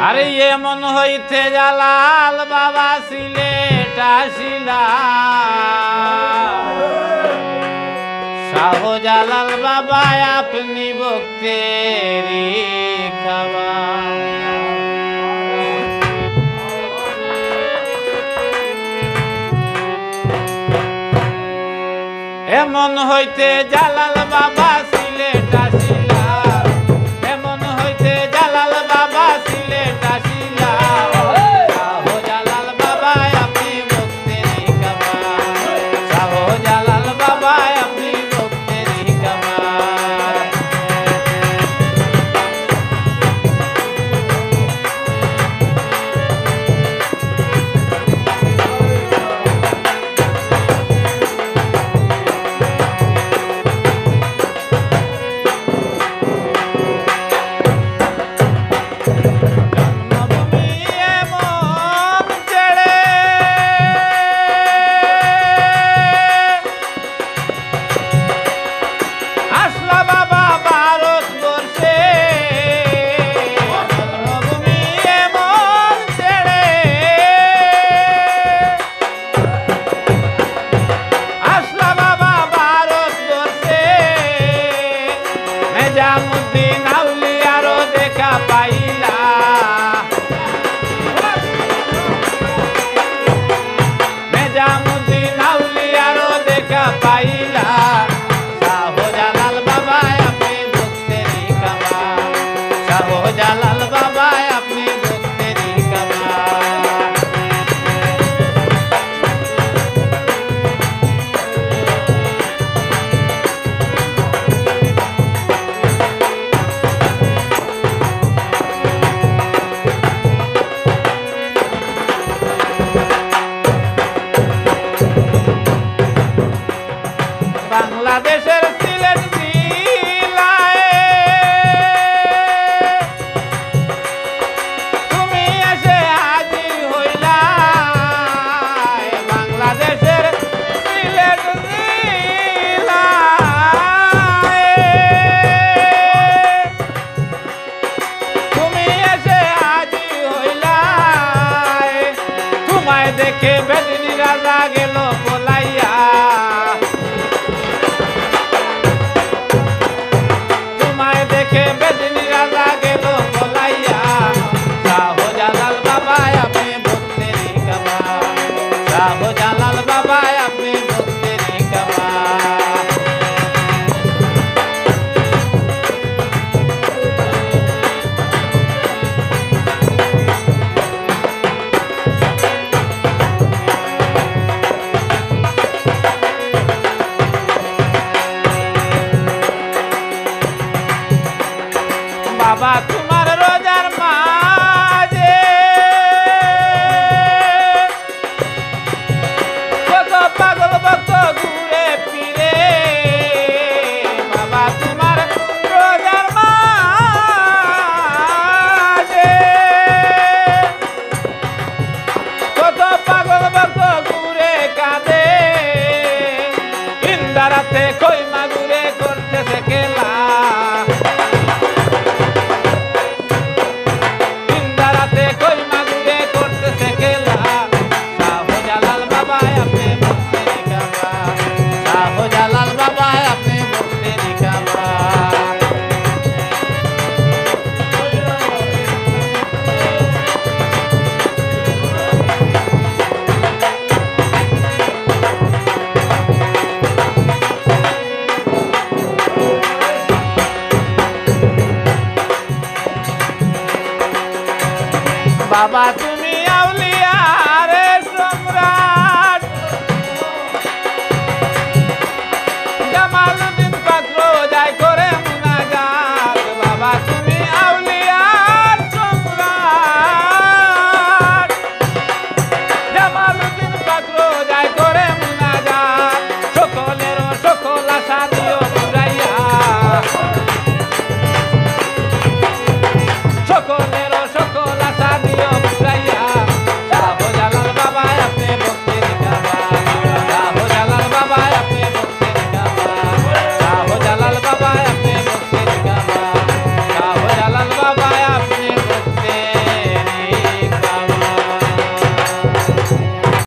আরে এমন হইতে জালাল বাবা সিলেট আসিলা শাহজালাল বাবা আপনি ভক্তেরি খাবার এমন হইতে জালাল বাবা সিলেট আসিলা এমন হইতে জালাল বাবা সিলেট আসিলা শাহজালাল বাবা আপনি ভক্তেরি খাবার শাহজালাল বাবা আপনি ভক্তেরি খাবার নিজামুদ্দিন আউলিয়ারও দেখা পাইলা নিজামুদ্দিন আউলিয়ারও দেখা পাইলা শাহজালাল বাবা আপনি ভক্তেরি খাবার শাহজালাল বাবা আপনি ভক্তেরি খাবার বাংলাদেশের সিলেট জেলায় তুমি এসে হাজির হইলা বাংলাদেশের সিলেট জেলায় তুমি এসে হাজির হইলা তোমায় দেখে বেদিনী রাজা গেল পলাইয়া দেখে বেদিনী রাজা গেল পলাইয়া শাহজালাল বাবা আপনি ভক্তেরি খাবার শাহজালাল বাবা আপনি ভক্তেরি খাবার বাবা তোমার রোজার মাঝে কত পাগল ভক্ত ঘুরে ফিরে বাবা তোমার রোজার মাঝে কত পাগল ভক্ত ঘুরে কাঁদে ইন্দারাতে কই মাগুরে করতেছে খেলা শাহজালাল বাবা আপনি ভক্তেরি খাবার বাবা